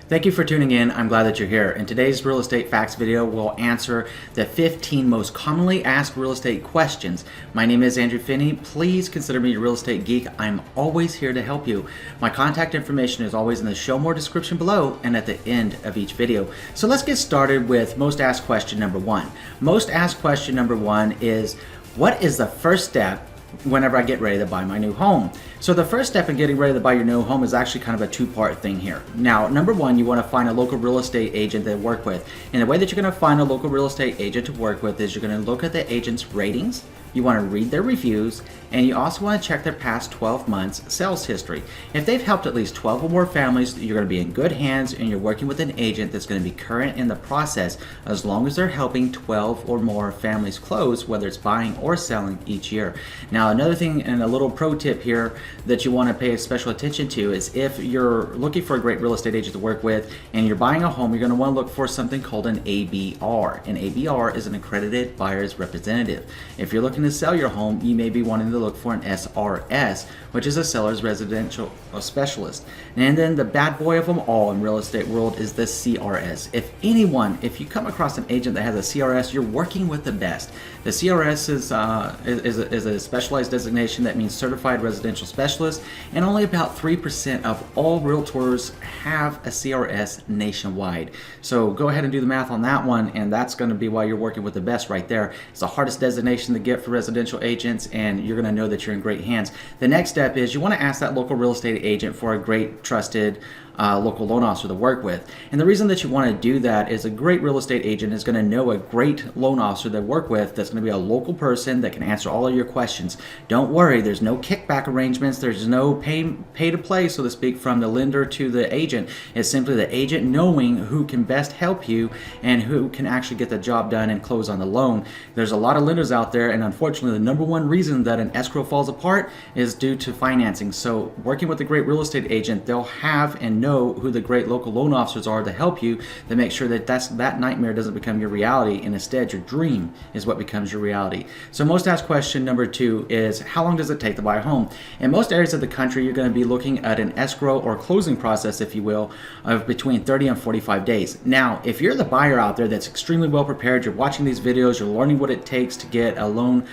Thank you for tuning in. I'm glad that you're here. In today's real estate facts video, we'll answer the 15 most commonly asked real estate questions. My name is Andrew Finney. Please consider me a real estate geek. I'm always here to help you. My contact information is always in the show more description below and at the end of each video. So let's get started with most asked question number one. Most asked question number one is, what is the first step whenever I get ready to buy my new home? So the first step in getting ready to buy your new home is actually kind of a two-part thing here. Now, number one, you want to find a local real estate agent to work with. And the way that you're going to find a local real estate agent to work with is you're going to look at the agent's ratings, you want to read their reviews, and you also want to check their past 12 months sales history. If they've helped at least 12 or more families, you're going to be in good hands, and you're working with an agent that's going to be current in the process as long as they're helping 12 or more families close, whether it's buying or selling each year. Now, another thing and a little pro tip here that you want to pay special attention to is if you're looking for a great real estate agent to work with and you're buying a home, you're going to want to look for something called an ABR. An ABR is an accredited buyer's representative. If you're looking to sell your home, you may be wanting to look for an SRS, which is a seller's residential specialist. And then the bad boy of them all in real estate world is the CRS. If you come across an agent that has a CRS, you're working with the best. The CRS is a specialized designation that means Certified Residential Specialist, and only about 3% of all realtors have a CRS nationwide. So go ahead and do the math on that one, and that's going to be why you're working with the best right there. It's the hardest designation to get for residential agents, and you're going to know that you're in great hands. The next step is you want to ask that local real estate agent for a great, trusted local loan officer to work with. And the reason that you want to do that is a great real estate agent is going to know a great loan officer to work with that's going to be a local person that can answer all of your questions. Don't worry, there's no kickback arrangements, there's no pay to play, so to speak, from the lender to the agent. It's simply the agent knowing who can best help you and who can actually get the job done and close on the loan. There's a lot of lenders out there, and unfortunately the number one reason that an escrow falls apart is due to financing. So working with a great real estate agent, they'll have and know who the great local loan officers are to help you to make sure that that nightmare doesn't become your reality, and instead your dream is what becomes your reality. So most asked question number two is, how long does it take to buy a home? In most areas of the country, you're going to be looking at an escrow or closing process, if you will, of between 30 and 45 days. Now, if you're the buyer out there that's extremely well prepared, you're watching these videos, you're learning what it takes to get a loan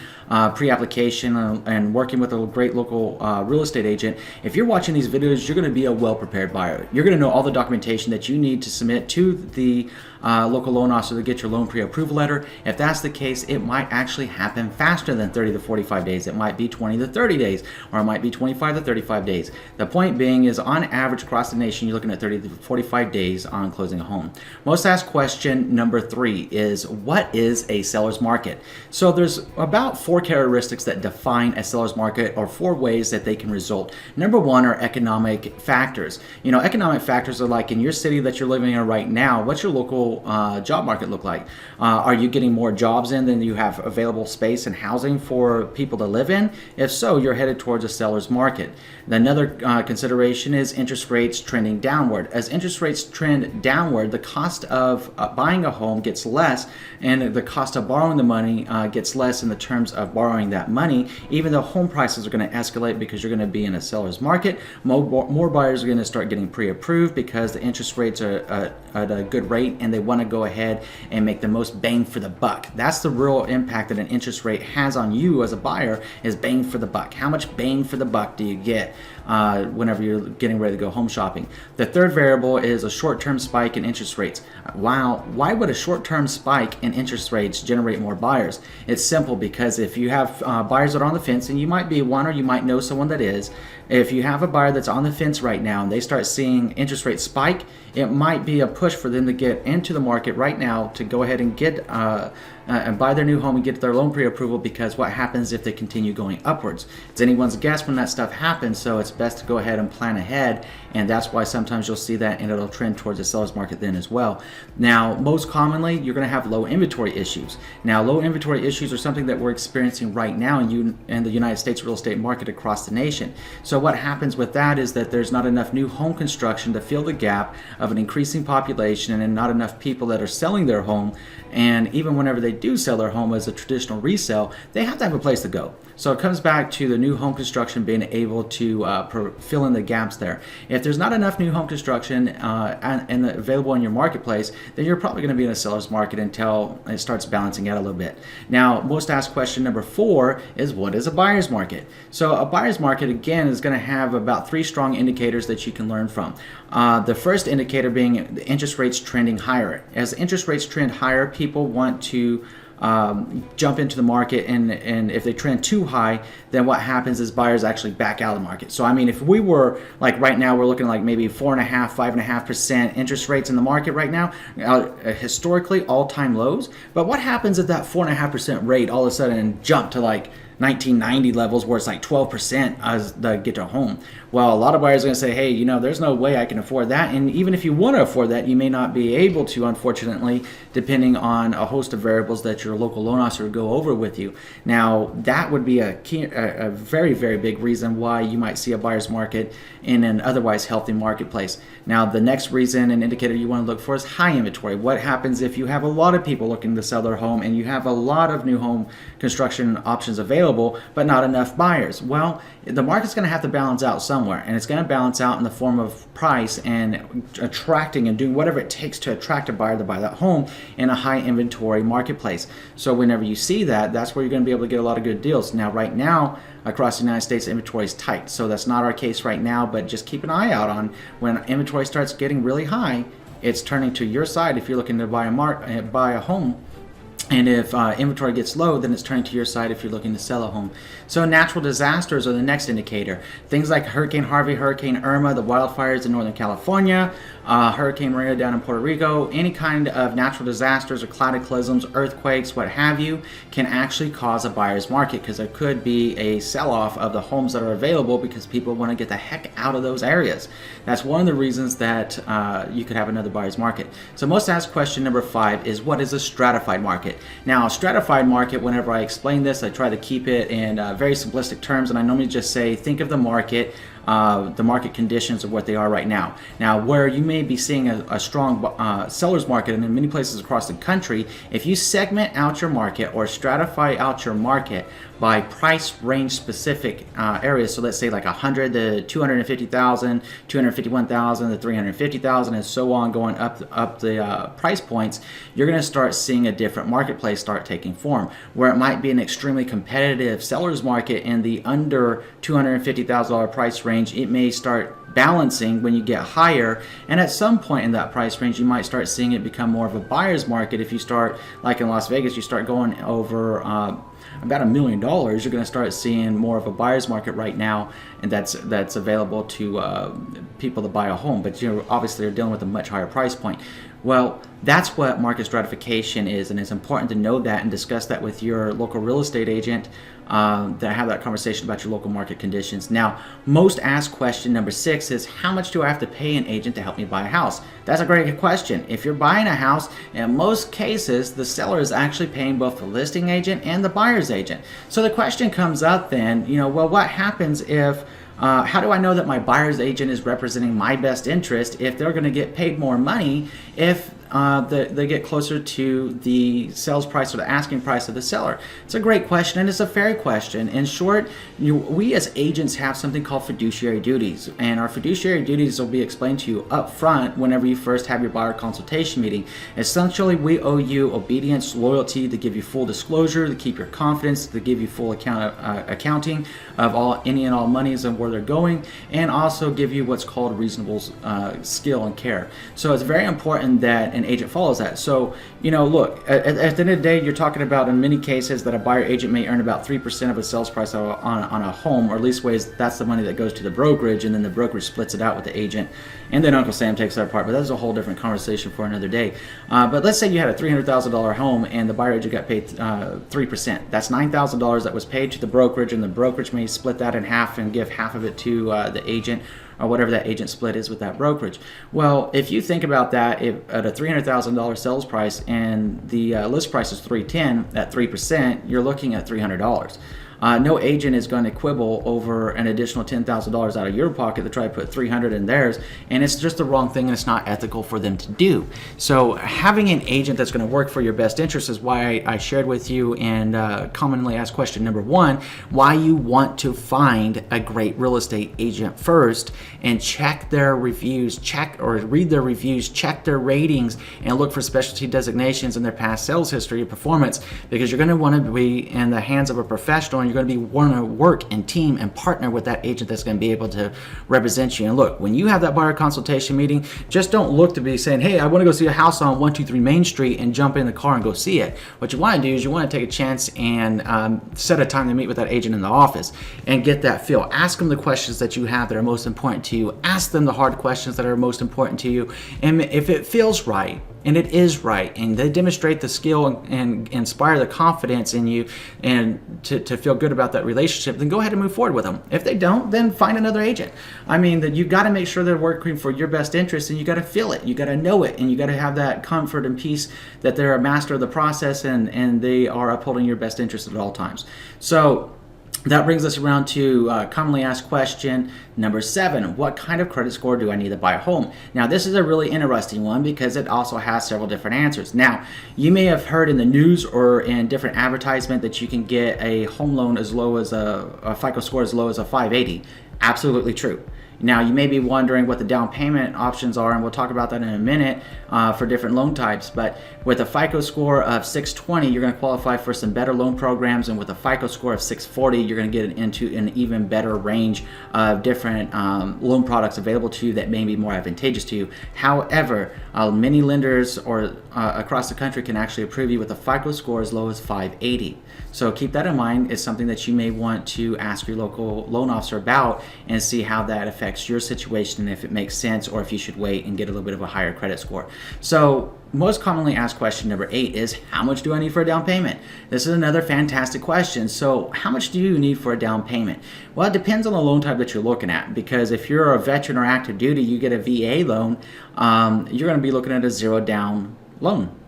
pre-application and working with a great local real estate agent, if you're watching these videos, you're going to be a well-prepared buyer. You're going to know all the documentation that you need to submit to the local loan officer to get your loan pre-approval letter. If that's the case, it might actually happen faster than 30 to 45 days. It might be 20 to 30 days, or it might be 25 to 35 days. The point being is, on average across the nation, you're looking at 30 to 45 days on closing a home. Most asked question number three is, what is a seller's market? So there's about four characteristics that define a seller's market, or four ways that they can result. Number one are economic factors. Economic factors are like in your city that you're living in right now, what's your local job market look like? Are you getting more jobs in than you have available space and housing for people to live in? If so, you're headed towards a seller's market. Another consideration is interest rates trending downward. As interest rates trend downward, the cost of buying a home gets less, and the cost of borrowing the money gets less in the terms of borrowing that money, even though home prices are going to escalate because you're going to be in a seller's market. More buyers are going to start getting pre-approved because the interest rates are at a good rate, and they want to go ahead and make the most bang for the buck. That's the real impact that an interest rate has on you as a buyer, is bang for the buck. How much bang for the buck do you get whenever you're getting ready to go home shopping? The third variable is a short-term spike in interest rates. Wow, why would a short-term spike in interest rates generate more buyers? It's simple, because if you have buyers that are on the fence, and you might be one, or you might know someone that is, if you have a buyer that's on the fence right now and they start seeing interest rates spike, it might be a push for them to get into the market right now to go ahead and get and buy their new home and get their loan pre-approval, because what happens if they continue going upwards? It's anyone's guess when that stuff happens, so it's best to go ahead and plan ahead, and that's why sometimes you'll see that, and it'll trend towards the seller's market then as well. Now, most commonly, you're going to have low inventory issues. Now, low inventory issues are something that we're experiencing right now in the United States real estate market across the nation. So what happens with that is that there's not enough new home construction to fill the gap of an increasing population, and not enough people that are selling their home. And even whenever they they do sell their home as a traditional resale, they have to have a place to go. So it comes back to the new home construction being able to fill in the gaps there. If there's not enough new home construction and available in your marketplace, then you're probably going to be in a seller's market until it starts balancing out a little bit. Now, most asked question number 4 is, what is a buyer's market? So a buyer's market, again, is going to have about 3 strong indicators that you can learn from. The first indicator being the interest rates trending higher. As interest rates trend higher, people want to jump into the market, and if they trend too high, then what happens is buyers actually back out of the market. So I mean, if we were like right now, we're looking like maybe 4.5%, 5.5% interest rates in the market right now, historically all-time lows. But what happens if that 4.5% rate all of a sudden jumped to like 1990 levels where it's like 12% as they get to a home? Well, a lot of buyers are going to say, hey, you know, there's no way I can afford that. And even if you want to afford that, you may not be able to, unfortunately, depending on a host of variables that your local loan officer would go over with you. Now, that would be a very, very big reason why you might see a buyer's market in an otherwise healthy marketplace. Now, the next reason and indicator you want to look for is high inventory. What happens if you have a lot of people looking to sell their home and you have a lot of new home construction options available, but not enough buyers? Well, the market's going to have to balance out somewhere, and it's going to balance out in the form of price and attracting and doing whatever it takes to attract a buyer to buy that home in a high inventory marketplace. So whenever you see that, that's where you're going to be able to get a lot of good deals. Now, right now, across the United States, inventory is tight, so that's not our case right now, but just keep an eye out on when inventory starts getting really high, it's turning to your side if you're looking to buy a home. And if inventory gets low, then it's turning to your side if you're looking to sell a home. So natural disasters are the next indicator. Things like Hurricane Harvey, Hurricane Irma, the wildfires in Northern California, Hurricane Maria down in Puerto Rico, any kind of natural disasters or cataclysms, earthquakes, what have you, can actually cause a buyer's market, because there could be a sell-off of the homes that are available because people want to get the heck out of those areas. That's one of the reasons that you could have another buyer's market. So most asked question number 5 is, what is a stratified market? Now, a stratified market, whenever I explain this, I try to keep it in very simplistic terms, and I normally just say, think of the market conditions of what they are right now. Now, where you may be seeing a strong seller's market, and in many places across the country, if you segment out your market or stratify out your market by price range specific areas, so let's say like 100 to 250,000, 251,000 to 350,000, and so on, going up the price points, you're going to start seeing a different marketplace start taking form, where it might be an extremely competitive seller's market in the under $250,000 price range. It may start balancing when you get higher, and at some point in that price range you might start seeing it become more of a buyer's market. If you start, like in Las Vegas, you start going over about $1 million, you're going to start seeing more of a buyer's market right now, and that's available to people to buy a home, but you know, obviously they're dealing with a much higher price point. Well, that's what market stratification is, and it's important to know that and discuss that with your local real estate agent, to have that conversation about your local market conditions. Now, most asked question number 6 is, how much do I have to pay an agent to help me buy a house? That's a great question. If you're buying a house, in most cases, the seller is actually paying both the listing agent and the buyer's agent. So the question comes up then, you know, well, what happens if how do I know that my buyer's agent is representing my best interest if they're going to get paid more money if they get closer to the sales price or the asking price of the seller? It's a great question, and it's a fair question. In short, we as agents have something called fiduciary duties, and our fiduciary duties will be explained to you up front whenever you first have your buyer consultation meeting. Essentially, we owe you obedience, loyalty, to give you full disclosure, to keep your confidence, to give you full accounting of any and all monies and where they're going, and also give you what's called reasonable skill and care. So it's very important that an agent follows that. So, you know, look, at the end of the day, you're talking about, in many cases, that a buyer agent may earn about 3% of a sales price on a home, or leastways that's the money that goes to the brokerage, and then the brokerage splits it out with the agent, and then Uncle Sam takes that part. But that's a whole different conversation for another day. But let's say you had a $300,000 home and the buyer agent got paid 3%. That's $9,000 that was paid to the brokerage, and the brokerage may split that in half and give half of it to the agent, or whatever that agent split is with that brokerage. Well, if you think about that, if at a $300,000 sales price and the list price is $310, at 3%, you're looking at $300. No agent is going to quibble over an additional $10,000 out of your pocket to try to put $300 in theirs, and it's just the wrong thing, and it's not ethical for them to do. So having an agent that's going to work for your best interest is why I shared with you and commonly asked question number 1, why you want to find a great real estate agent first and check their reviews, read their reviews, check their ratings, and look for specialty designations in their past sales history and performance, because you're going to want to be in the hands of a professional, and you're going to want to work and team and partner with that agent that's going to be able to represent you. And look, when you have that buyer consultation meeting, just don't look to be saying, hey, I want to go see a house on 123 Main Street and jump in the car and go see it. What you want to do is you want to take a chance and set a time to meet with that agent in the office and get that feel. Ask them the questions that you have that are most important to you. Ask them the hard questions that are most important to you. And if it feels right, and it is right, and they demonstrate the skill and inspire the confidence in you and to feel good about that relationship, then go ahead and move forward with them. If they don't, then find another agent. I mean, that you got to make sure they're working for your best interest, and you got to feel it, you got to know it, and you got to have that comfort and peace that they're a master of the process and they are upholding your best interest at all times. So that brings us around to commonly asked question number 7. What kind of credit score do I need to buy a home? Now, this is a really interesting one because it also has several different answers. Now, you may have heard in the news or in different advertisement that you can get a home loan as low as a FICO score as low as a 580. Absolutely true. Now, you may be wondering what the down payment options are, and we'll talk about that in a minute for different loan types. But with a FICO score of 620, you're going to qualify for some better loan programs, and with a FICO score of 640, you're going to get into an even better range of different loan products available to you that may be more advantageous to you. However, many lenders across the country can actually approve you with a FICO score as low as 580. So keep that in mind. It's something that you may want to ask your local loan officer about and see how that affects your situation, if it makes sense, or if you should wait and get a little bit of a higher credit score. So most commonly asked question number 8 is, how much do I need for a down payment? This is another fantastic question. So how much do you need for a down payment? Well, it depends on the loan type that you're looking at, because if you're a veteran or active duty, you get a VA loan, you're going to be looking at a zero down loan.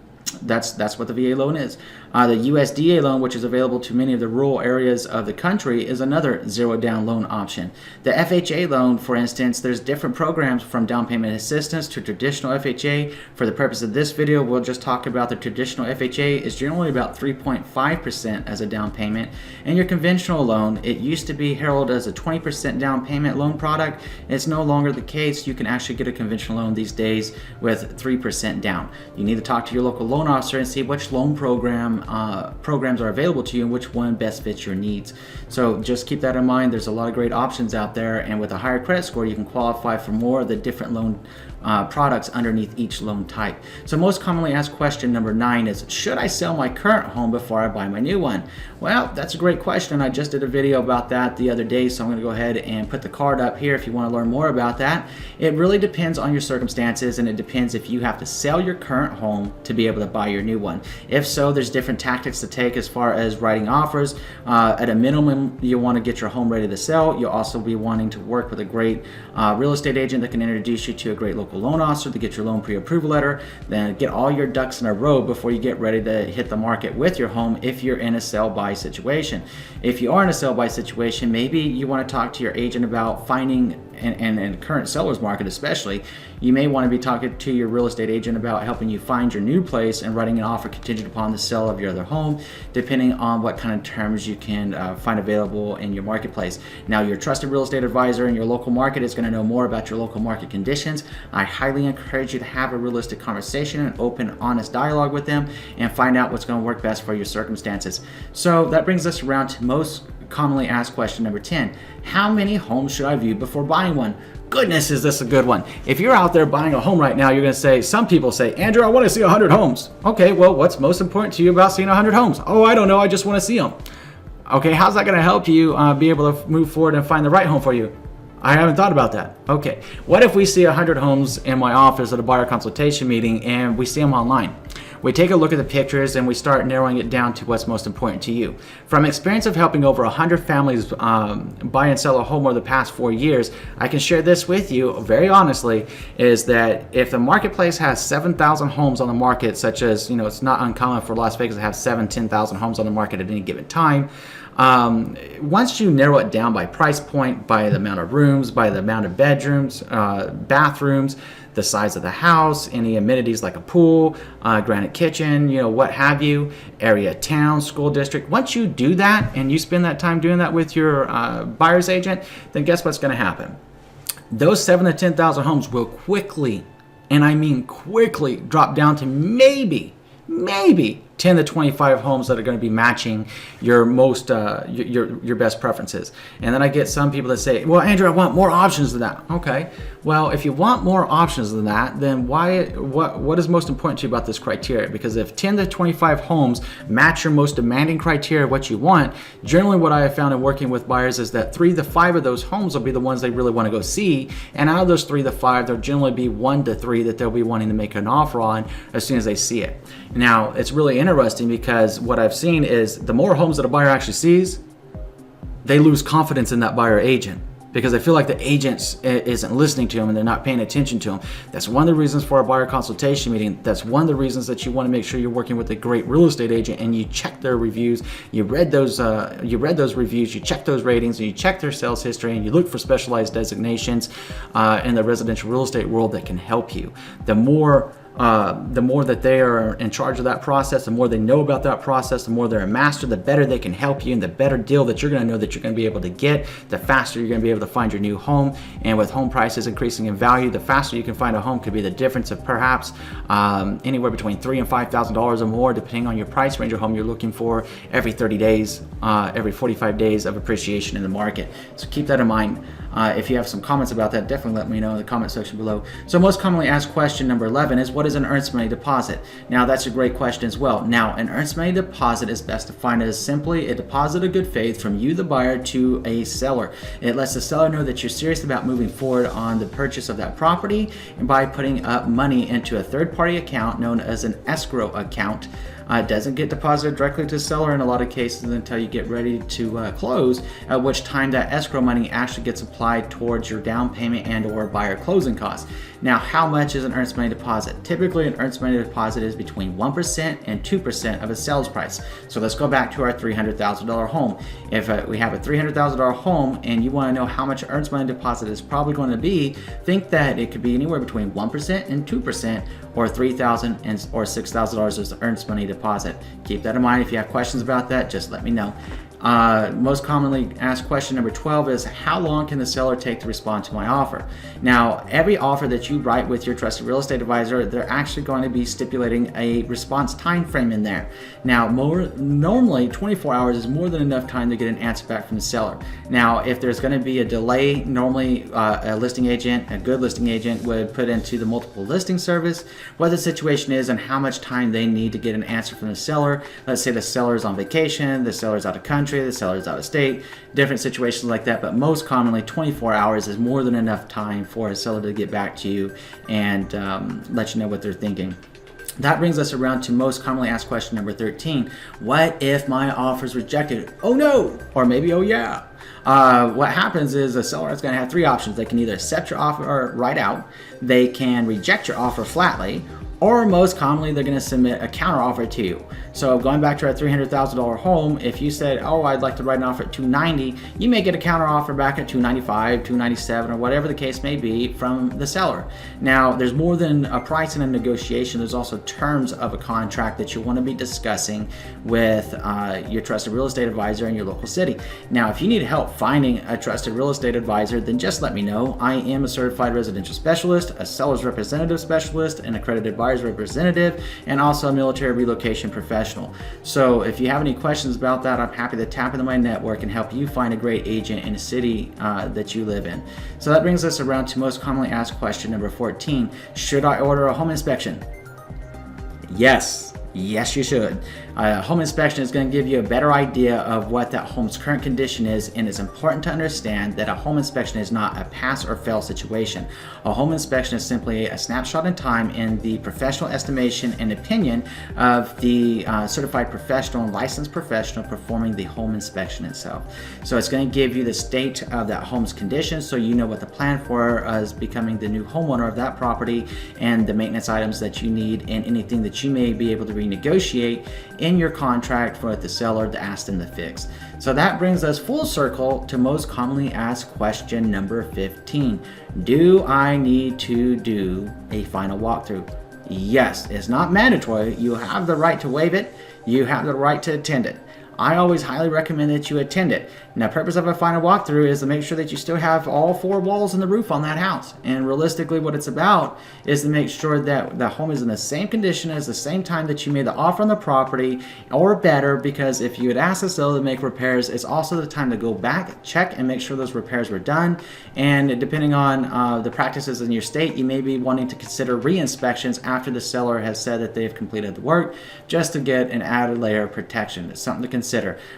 That's what the VA loan is. The USDA loan, which is available to many of the rural areas of the country, is another zero down loan option. The FHA loan, for instance, there's different programs from down payment assistance to traditional FHA. For the purpose of this video, we'll just talk about the traditional FHA is generally about 3.5% as a down payment. And your conventional loan, it used to be heralded as a 20% down payment loan product. It's no longer the case. You can actually get a conventional loan these days with 3% down. You need to talk to your local loan officer and see which loan programs are available to you and which one best fits your needs. So just keep that in mind. There's a lot of great options out there, and with a higher credit score, you can qualify for more of the different loan products underneath each loan type. So most commonly asked question number 9 is, should I sell my current home before I buy my new one? Well, that's a great question. I just did a video about that the other day, so I'm going to go ahead and put the card up here if you want to learn more about that. It really depends on your circumstances, and it depends if you have to sell your current home to be able to buy your new one. If so, there's different tactics to take as far as writing offers. At a minimum, you want to get your home ready to sell. You'll also be wanting to work with a great real estate agent that can introduce you to a great local loan officer to get your loan pre-approval letter, then get all your ducks in a row before you get ready to hit the market with your home if you're in a sell-buy situation. If you are in a sell-buy situation, maybe you want to talk to your agent about finding, and in current seller's market especially, you may want to be talking to your real estate agent about helping you find your new place and writing an offer contingent upon the sale of your other home, depending on what kind of terms you can find available in your marketplace. Now, your trusted real estate advisor in your local market is going to know more about your local market conditions. I highly encourage you to have a realistic conversation and open, honest dialogue with them and find out what's going to work best for your circumstances. So that brings us around to most commonly asked question number 10. How many homes should I view before buying one? Goodness, is this a good one. If you're out there buying a home right now, you're going to say, some people say, Andrew, I want to see 100 homes. Okay, well, what's most important to you about seeing 100 homes? Oh, I don't know. I just want to see them. Okay, how's that going to help you be able to move forward and find the right home for you? I haven't thought about that. Okay, what if we see 100 homes in my office at a buyer consultation meeting and we see them online? we take a look at the pictures and we start narrowing it down to what's most important to you. From experience of helping over 100 families buy and sell a home over the past 4 years, I can share this with you very honestly, is that if the marketplace has 7,000 homes on the market, such as, it's not uncommon for Las Vegas to have 10,000 homes on the market at any given time. Once you narrow it down by price point, by the amount of rooms, by the amount of bedrooms, bathrooms, the size of the house, any amenities like a pool, granite kitchen, what have you, area, town, school district. Once you do that and you spend that time doing that with your buyer's agent, then guess what's going to happen? Those 7,000 to 10,000 homes will quickly, and I mean quickly, drop down to maybe 10 to 25 homes that are going to be matching your most your best preferences. And then I get some people that say, well, Andrew, I want more options than that. Okay, well, if you want more options than that, then what is most important to you about this criteria? Because if 10 to 25 homes match your most demanding criteria of what you want, generally what I have found in working with buyers is that 3 to 5 of those homes will be the ones they really want to go see, and out of those 3 to 5, there'll generally be 1 to 3 that they'll be wanting to make an offer on as soon as they see it. Now, it's really interesting because what I've seen is the more homes that a buyer actually sees, they lose confidence in that buyer agent because they feel like the agent isn't listening to them and they're not paying attention to them. That's one of the reasons for a buyer consultation meeting. That's one of the reasons that you want to make sure you're working with a great real estate agent and you check their reviews, you read those reviews, you check those ratings, and you check their sales history, and you look for specialized designations in the residential real estate world that can help you. The more that they are in charge of that process, the more they know about that process, the more they're a master, the better they can help you, and the better deal that you're going to know that you're going to be able to get, the faster you're going to be able to find your new home. And with home prices increasing in value, the faster you can find a home could be the difference of perhaps anywhere between $3,000 and $5,000 or more, depending on your price range of home you're looking for, every 30 days, every 45 days of appreciation in the market. So keep that in mind. If you have some comments about that, definitely let me know in the comment section below. So most commonly asked question number 11 is, what is an earnest money deposit? Now that's a great question as well. Now, an earnest money deposit is best defined as simply a deposit of good faith from you, the buyer, to a seller. It lets the seller know that you're serious about moving forward on the purchase of that property, and by putting up money into a third-party account known as an escrow account. It doesn't get deposited directly to the seller in a lot of cases until you get ready to close, at which time that escrow money actually gets applied towards your down payment and or buyer closing costs. Now, how much is an earnest money deposit? Typically, an earnest money deposit is between 1% and 2% of a sales price. So let's go back to our $300,000 home. If we have a $300,000 home and you want to know how much an earnest money deposit is probably going to be, think that it could be anywhere between 1% and 2%, or $3,000 or $6,000 is the earnest money deposit. Keep that in mind. If you have questions about that, just let me know. Most commonly asked question number 12 is, how long can the seller take to respond to my offer? Now, every offer that you write with your trusted real estate advisor, they're actually going to be stipulating a response time frame in there. Now, normally 24 hours is more than enough time to get an answer back from the seller. Now, if there's going to be a delay, normally a listing agent, a good listing agent, would put into the multiple listing service what the situation is and how much time they need to get an answer from the seller. Let's say the seller's on vacation, the seller's out of country, the seller's out of state, different situations like that. But most commonly 24 hours is more than enough time for a seller to get back to you and let you know what they're thinking. That brings us around to most commonly asked question number 13. What if my offer is rejected? Oh no, or maybe oh yeah. What happens is a seller is going to have 3 options. They can either accept your offer right out, they can reject your offer flatly, or most commonly they're going to submit a counter offer to you. So going back to our $300,000 home, if you said, oh, I'd like to write an offer at $290,000, you may get a counter offer back at $295,000, $297,000, or whatever the case may be from the seller. Now, there's more than a price and a negotiation. There's also terms of a contract that you want to be discussing with your trusted real estate advisor in your local city. Now, if you need help finding a trusted real estate advisor, then just let me know. I am a certified residential specialist, a seller's representative specialist, an accredited buyer's representative, and also a military relocation professional. So if you have any questions about that, I'm happy to tap into my network and help you find a great agent in the city that you live in. So that brings us around to most commonly asked question number 14. Should I order a home inspection? Yes, you should. A home inspection is going to give you a better idea of what that home's current condition is, and it's important to understand that a home inspection is not a pass or fail situation. A home inspection is simply a snapshot in time in the professional estimation and opinion of the certified professional and licensed professional performing the home inspection itself. So it's going to give you the state of that home's condition, so you know what to plan for as becoming the new homeowner of that property, and the maintenance items that you need, and anything that you may be able to renegotiate in your contract for the seller to ask them to fix. So that brings us full circle to most commonly asked question number 15. Do I need to do a final walkthrough? Yes, it's not mandatory. You have the right to waive it. You have the right to attend it. I always highly recommend that you attend it. Now, the purpose of a final walkthrough is to make sure that you still have all 4 walls and the roof on that house. And realistically, what it's about is to make sure that the home is in the same condition as the same time that you made the offer on the property, or better, because if you had asked the seller to make repairs, it's also the time to go back, check, and make sure those repairs were done. And depending on the practices in your state, you may be wanting to consider re-inspections after the seller has said that they've completed the work, just to get an added layer of protection. It's something to consider.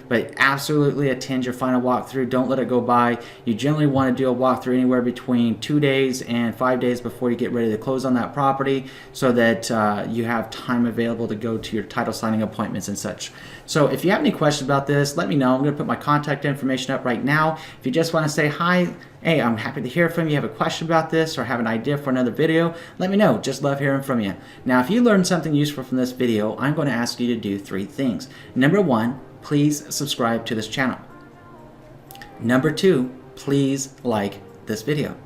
But absolutely attend your final walkthrough. Don't let it go by. You generally want to do a walkthrough anywhere between 2 days and 5 days before you get ready to close on that property, so that you have time available to go to your title signing appointments and such. So if you have any questions about this, let me know. I'm going to put my contact information up right now. If you just want to say hi, hey, I'm happy to hear from you, have a question about this, or have an idea for another video, let me know. Just love hearing from you. Now, if you learned something useful from this video, I'm going to ask you to do 3 things. Number 1, please subscribe to this channel. Number 2, please like this video.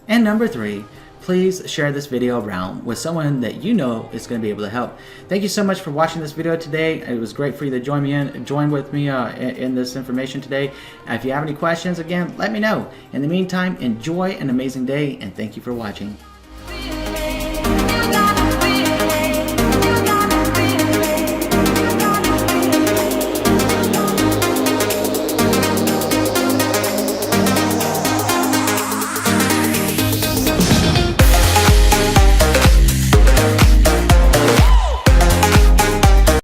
And number 3, please share this video around with someone that you know is going to be able to help. Thank you so much for watching this video today. It was great for you to join with me in this information today. If you have any questions, again, let me know. In the meantime, enjoy an amazing day, and thank you for watching.